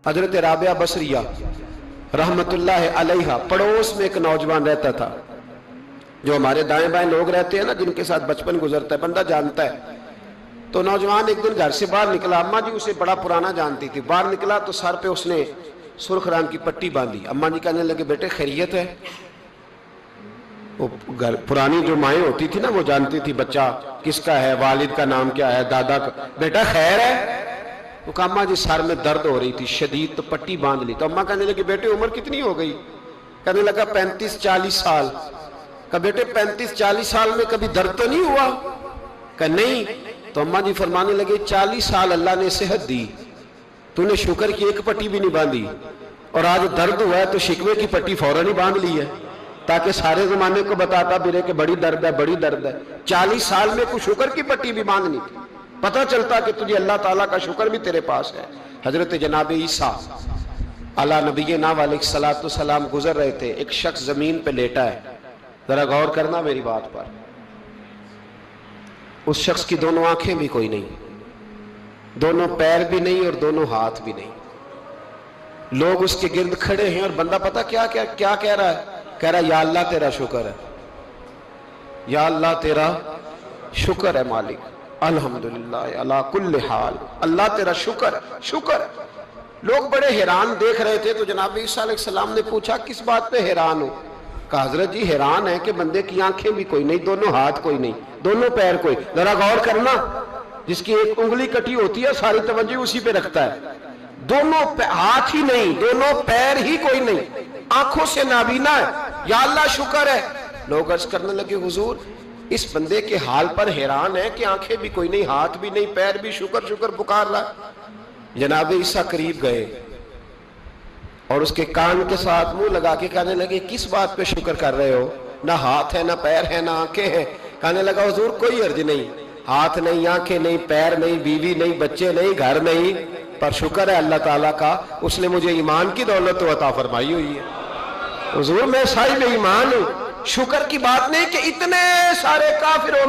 حضرت رابعہ بصریہ رحمت اللہ علیہا پڑوس میں ایک نوجوان رہتا تھا. جو ہمارے دائیں بائیں لوگ رہتے ہیں نا، جن کے ساتھ بچپن گزرتا ہے، بندہ جانتا ہے. تو نوجوان ایک دن گھر سے باہر نکلا. اماں جی اسے بڑا پرانا جانتی تھی. باہر نکلا تو سر پہ اس نے سرخ رنگ کی پٹی باندھی. اماں جی کہنے لگے بیٹے خیریت ہے؟ وہ گھر پرانی جو مائیں ہوتی تھی نا، وہ جانتی تھی بچہ کس کا ہے، والد کا نام کیا ہے، دادا کا. بیٹا خیر ہے؟ تو کہا اماں جی سر میں درد ہو رہی تھی شدید، تو پٹی باندھ لی. تو اماں کہنے لگی بیٹے عمر کتنی ہو گئی؟ کہنے لگا 35-40 سال. کہا بیٹے 35-40 سال میں کبھی درد تو نہیں ہوا؟ کہا نہیں. تو اماں جی فرمانے لگے 40 سال اللہ نے صحت دی، تو نے شکر کی ایک پٹی بھی نہیں باندھی، اور آج درد ہوا ہے تو شکوے کی پٹی فوراً ہی باندھ لی ہے، تاکہ سارے زمانے کو بتاتا پھرے کہ بڑی درد ہے بڑی درد ہے. 40 سال میں کوئی شکر کی پٹی بھی باندھنی تھی، پتہ چلتا کہ تجھے اللہ تعالیٰ کا شکر بھی تیرے پاس ہے. حضرت جناب عیسیٰ علی نبینا علیہ الصلوۃ والسلام گزر رہے تھے. ایک شخص زمین پہ لیٹا ہے، ذرا غور کرنا میری بات پر. اس شخص کی دونوں آنکھیں بھی کوئی نہیں، دونوں پیر بھی نہیں، اور دونوں ہاتھ بھی نہیں. لوگ اس کے گرد کھڑے ہیں، اور بندہ پتہ کیا کہہ رہا ہے؟ کہہ رہا ہے یا اللہ تیرا شکر ہے، یا اللہ تیرا شکر ہے مالک، الحمدللہ علی کل حال، اللہ تیرا شکر شکر. لوگ بڑے حیران دیکھ رہے تھے. تو جناب عیسیٰ علیہ السلام نے پوچھا کس بات پہ حیران ہو؟ کہا حضرت جی حیران ہے کہ بندے کی آنکھیں بھی کوئی نہیں، دونوں ہاتھ کوئی نہیں، دونوں پیر کوئی. ذرا غور کرنا، جس کی ایک انگلی کٹی ہوتی ہے ساری توجہ اسی پہ رکھتا ہے. دونوں ہاتھ ہی نہیں، دونوں پیر ہی کوئی نہیں، آنکھوں سے نابینا ہے. یا اللہ شکر ہے. لوگ عرض کرنے لگے حضور اس بندے کے حال پر حیران ہے کہ آنکھیں بھی کوئی نہیں، ہاتھ بھی نہیں، پیر بھی، شکر شکر پکار رہا. جناب عیسیٰ قریب گئے اور اس کے کان کے ساتھ منہ لگا کے کہنے لگے کس بات پہ شکر کر رہے ہو؟ نہ ہاتھ ہے، نہ پیر ہے، نہ آنکھیں ہیں. کہنے لگا حضور کوئی عرض نہیں، ہاتھ نہیں، آنکھیں نہیں، پیر نہیں، بیوی نہیں، بچے نہیں، گھر نہیں، پر شکر ہے اللہ تعالیٰ کا، اس نے مجھے ایمان کی دولت تو عطا فرمائی ہوئی ہے. حضور میں صاحب ایمان ہوں. شکر کی بات نہیں کہ اتنے سارے کافروں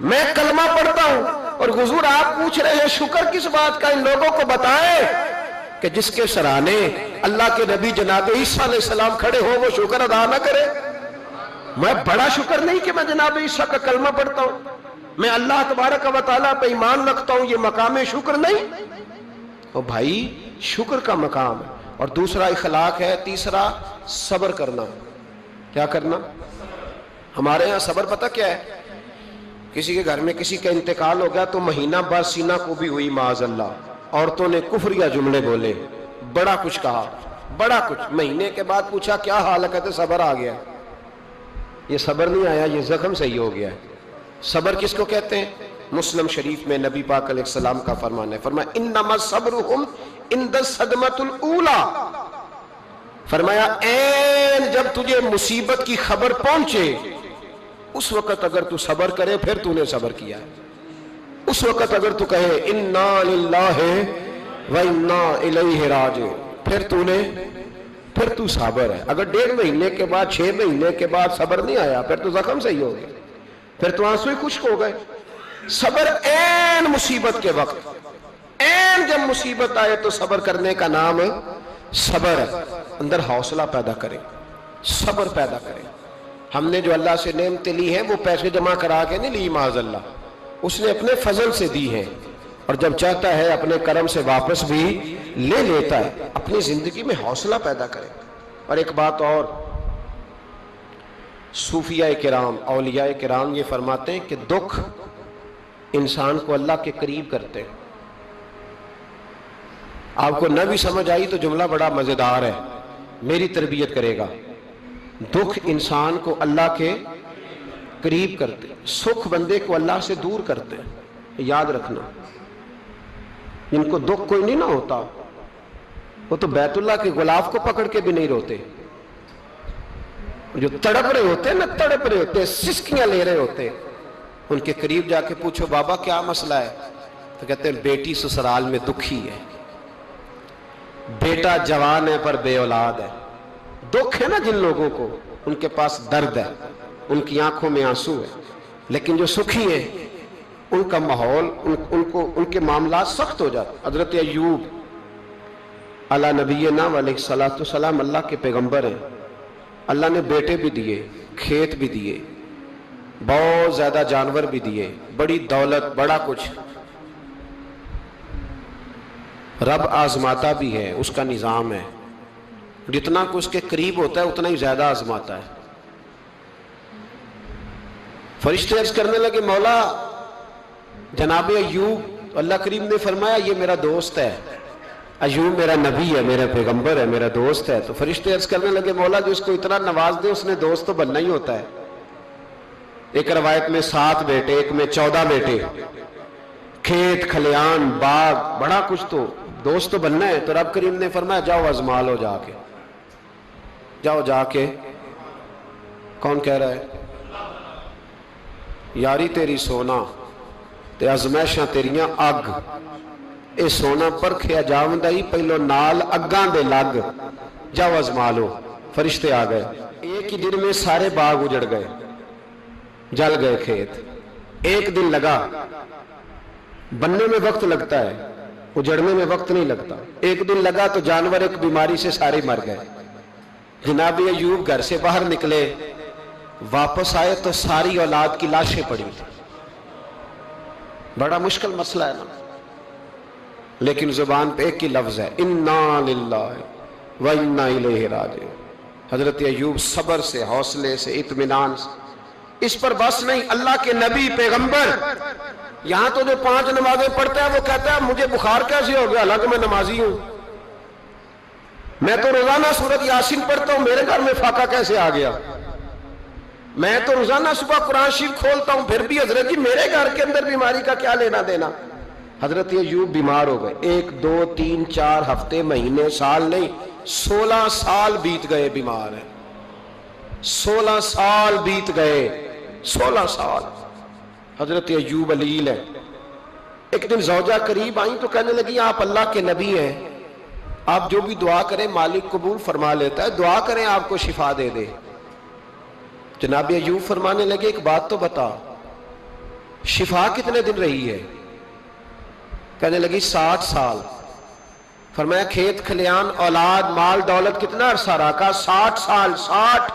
میں کلمہ پڑھتا ہوں، اور حضور آپ پوچھ رہے ہیں شکر کس بات کا؟ ان لوگوں کو بتائیں کہ جس کے سرانے اللہ کے نبی جناب عیسیٰ علیہ السلام کھڑے ہو وہ شکر ادا نہ کرے. میں بڑا شکر نہیں کہ میں جناب عیسیٰ کا کلمہ پڑھتا ہوں، میں اللہ تبارک و تعالیٰ پہ ایمان رکھتا ہوں، یہ مقام شکر نہیں؟ تو بھائی شکر کا مقام ہے. اور دوسرا اخلاق ہے، تیسرا صبر کرنا. کیا کرنا؟ ہمارے ہاں صبر پتہ کیا ہے؟ کسی کے گھر میں کسی کا انتقال ہو گیا تو مہینہ بعد سینہ کو بھی ہوئی معاذ اللہ، عورتوں نے کفریہ جملے بولے، بڑا کچھ کہا، بڑا کچھ. مہینے کے بعد پوچھا کیا حال ہے؟ کہتے صبر آ گیا. یہ صبر نہیں آیا، یہ زخم صحیح ہو گیا. صبر کس کو کہتے ہیں؟ مسلم شریف میں نبی پاک علیہ السلام کا فرمان ہے، فرمایا انما صبرہم عند الصدمۃ الاولی. فرمایا این جب تجھے مصیبت کی خبر پہنچے اس وقت اگر تو صبر کرے پھر تو نے صبر کیا ہے. اس وقت اگر تو کہے انا للہ و انا الیہ راجعون پھر تو صابر ہے. اگر 1.5 مہینے کے بعد 6 مہینے کے بعد صبر نہیں آیا پھر تو زخم صحیح ہو گیا، پھر تو آنسو ہی خشک ہو گئے. صبر این مصیبت کے وقت، این جب مصیبت آئے تو صبر کرنے کا نام صبر ہے. اندر حوصلہ پیدا کرے، صبر پیدا کرے. ہم نے جو اللہ سے نعمتیں لی ہیں وہ پیسے جمع کرا کے نہیں لی معاذ اللہ، اس نے اپنے فضل سے دی ہیں، اور جب چاہتا ہے اپنے کرم سے واپس بھی لے لیتا ہے. اپنی زندگی میں حوصلہ پیدا کرے. اور ایک بات اور، صوفیاء کرام، اولیاء کرام یہ فرماتے ہیں کہ دکھ انسان کو اللہ کے قریب کرتے ہیں. آپ کو نہ بھی سمجھ آئی تو جملہ بڑا مزیدار ہے، میری تربیت کرے گا. دکھ انسان کو اللہ کے قریب کرتے، سکھ بندے کو اللہ سے دور کرتے. یاد رکھنا، جن کو دکھ کوئی نہیں نہ ہوتا وہ تو بیت اللہ کے غلاف کو پکڑ کے بھی نہیں روتے. جو تڑپ رہے ہوتے ہیں نا، تڑپ رہے ہوتے ہیں، سسکیاں لے رہے ہوتے ہیں، ان کے قریب جا کے پوچھو بابا کیا مسئلہ ہے؟ تو کہتے ہیں بیٹی سسرال میں دکھی ہے، بیٹا جوان ہے پر بے اولاد ہے. دکھ ہے نا جن لوگوں کو، ان کے پاس درد ہے، ان کی آنکھوں میں آنسو ہے. لیکن جو سکھی ہیں ان کا ماحول، ان کے معاملات سخت ہو جاتے. حضرت ایوب अला नबीना वलैहिस्सलातु वस्सलाम अल्लाह के पैगंबर हैं। अल्लाह ने बेटे भी दिए, खेत भी दिए, बहुत ज्यादा जानवर भी दिए, बड़ी दौलत, बड़ा कुछ। रब आजमाता भी है, उसका निज़ाम है। जितना कुछ उसके करीब होता है उतना ही ज्यादा आजमाता है। फरिश्ते अर्ज करने लगे, मौला जनाब अय्यूब, अल्लाह करीम ने फरमाया ये मेरा दोस्त है, अय्यूब मेरा नबी है, मेरा पैगंबर है, मेरा दोस्त है। तो फरिश्ते अर्ज करने लगे, मौला जो उसको इतना नवाज दे उसने दोस्त तो बनना ही होता है। एक रवायत में 7 बेटे, एक में 14 बेटे, खेत खलियान बाग, बड़ा कुछ, तो दोस्त तो बनना है। तो रब करीम ने फरमाया जाओ आजमा लो, जाके जाओ जाके। कौन कह रहा है? यारी तेरी सोना ते अजमैशां तेरियां अग, ये सोना परखिया जावंदा ही पहलो नाल अग्गां दे लग, जाओ आजमा लो। फरिश्ते आ गए। एक ही दिन में सारे बाग उजड़ गए, जल गए खेत। एक दिन लगा, बनने में वक्त लगता है, उजड़ने में वक्त नहीं लगता। एक दिन लगा तो जानवर एक बीमारी से सारे मर गए। जनाब अय्यूब घर से बाहर निकले, वापस आए तो सारी औलाद की लाशें पड़ी। बड़ा मुश्किल मसला है ना, लेकिन जुबान पे एक ही लफ्ज है, इन्ना लिल्लाहि व इन्ना इलैहि राजिऊन। हजरत अय्यूब सब्र से, हौसले से, इत्मीनान से। इस पर बस नहीं, अल्लाह के नबी पैगंबर, यहां तो जो 5 नमाजें पढ़ता है वो कहता है मुझे बुखार कैसे हो गया, हालांकि मैं नमाजी हूं। मैं तो रोजाना सूरत यासीन पढ़ता हूं, मेरे घर में फाका कैसे आ गया। मैं तो रोजाना सुबह कुरान शरीफ खोलता हूं, फिर भी हजरत जी मेरे घर के अंदर बीमारी का क्या लेना देना। हजरत अय्यूब बीमार हो गए। 1 2 3 4 हफ्ते, महीने, साल नहीं, 16 साल बीत गए बीमार है। 16 साल बीत गए, 16 साल। हजरत अय्यूब अलील है। एक दिन ज़ौजा करीब आई तो कहने लगी आप अल्लाह के नबी हैं, आप जो भी दुआ करें मालिक कबूल फरमा लेता है, दुआ करें आपको शिफा दे दे। जनाब अय्यूब फरमाने लगे एक बात तो बता, शिफा कितने दिन रही है? कहने लगी 60 साल। फरमाया खेत खलियान औलाद माल दौलत कितना अरसा रहा? कहा 60 साल। 60।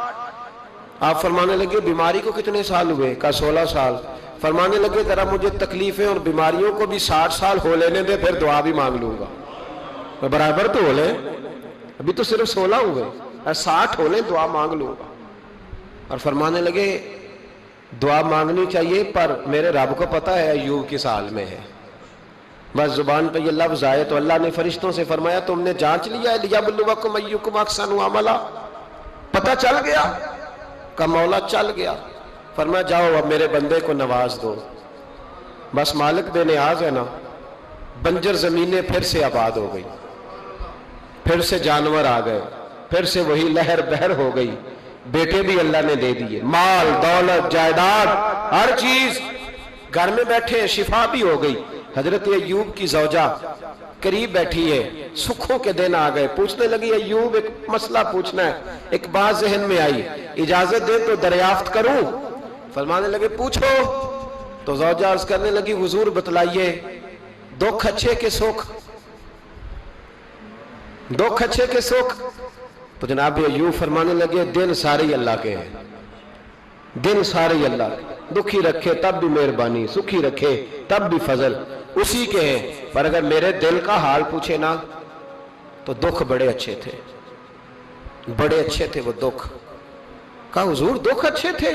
आप फरमाने लगे बीमारी को कितने साल हुए? कहा 16 साल। फरमाने लगे जरा मुझे तकलीफें और बीमारियों को भी 60 साल हो लेने दे, फिर दुआ भी मांग लूंगा। बराबर तो हो ले, अभी तो सिर्फ 16 हुए, 60 हो ले, दुआ मांग लूंगा। और फरमाने लगे दुआ मांगनी चाहिए, पर मेरे रब को पता है अय्यूब किस हाल में है। बस जुबान पे ये लफ्ज आए तो अल्लाह ने फरिश्तों से फरमाया तुमने जांच लिया है, लियबलुवकुम अय्युकुम अहसनु अमला, पता चल गया? का मौला चल गया। फरमाया जाओ अब मेरे बंदे को नवाज दो। बस मालिक बेनियाज है ना। बंजर जमीनें फिर से आबाद हो गई, फिर से जानवर आ गए, फिर से वही लहर बहर हो गई। बेटे भी अल्लाह ने दे दिए, माल दौलत जायदाद हर चीज, घर में बैठे शिफा भी हो गई। हजरत अय्यूब की ज़ौजा करीब बैठी है, सुखों के दिन आ गए। पूछने लगी अय्यूब एक मसला पूछना है। एक बात जहन में आई, इजाजत दे तो दरियाफ्त करूं? फरमाने लगे पूछो। तो ज़ौजा अर्ज करने लगी हुजूर बतलाइए, दुख अच्छे के सुख, दुख अच्छे के सुख। तो जनाब अय्यूब फरमाने लगे दिन सारे अल्लाह के हैं, दिन सारे अल्लाह के। दुखी रखे तब भी मेहरबानी, सुखी रखे तब भी फजल उसी के हैं। पर अगर मेरे दिल का हाल पूछे ना तो दुख बड़े अच्छे थे, बड़े अच्छे थे वो दुख। कहा हुजूर दुख अच्छे थे?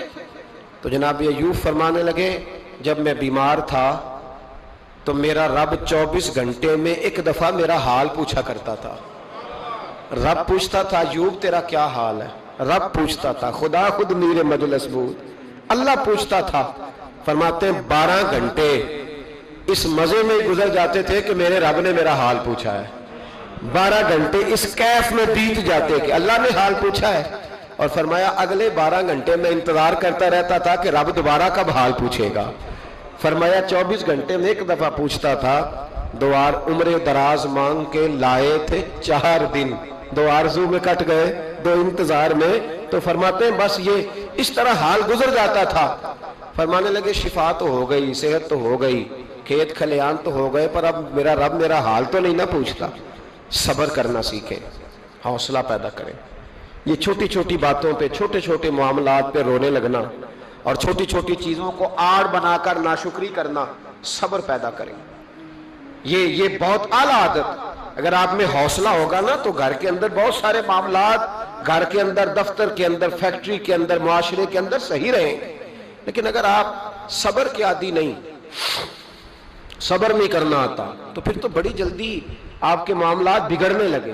तो जनाब अय्यूब फरमाने लगे जब मैं बीमार था तो मेरा रब 24 घंटे में एक दफा मेरा हाल पूछा करता था। रब पूछता था अय्यूब तेरा क्या हाल है? रब पूछता था, खुदा खुद मीरे मजलिस बूद, अल्लाह पूछता था। फरमाते 12 घंटे इस मजे में गुजर जाते थे कि मेरे रब ने मेरा हाल पूछा है। 12 घंटे इस कैफ में बीत जाते कि अल्लाह ने हाल पूछा है। और फरमाया अगले 12 घंटे में इंतजार करता रहता था कि रब दोबारा कब हाल पूछेगा। फरमाया 24 घंटे में एक दफा पूछता था। 2 उम्र दराज मांग के लाए थे 4 दिन, 2 आरज़ू में कट गए, 2 इंतजार में। तो फरमाते हैं बस ये इस तरह हाल गुजर जाता था। फरमाने लगे शिफा तो हो गई, सेहत तो हो गई, खेत खलियान तो हो गए, पर अब मेरा रब मेरा हाल तो नहीं ना पूछता। सब्र करना सीखें, हौसला पैदा करें। ये छोटी छोटी बातों पे, छोटे छोटे मामलात पे रोने लगना और छोटी छोटी चीज़ों को आड़ बनाकर नाशुक्री करना सब्र पैदा करें। ये बहुत आला आदत। अगर आप में हौसला होगा ना तो घर के अंदर बहुत सारे मामलात, घर के अंदर, दफ्तर के अंदर, फैक्ट्री के अंदर, मुआशरे के अंदर सही रहेंगे। लेकिन अगर आप सब्र के आदी नहीं, सब्र नहीं करना आता, तो फिर तो बड़ी जल्दी आपके मामलात बिगड़ने लगे।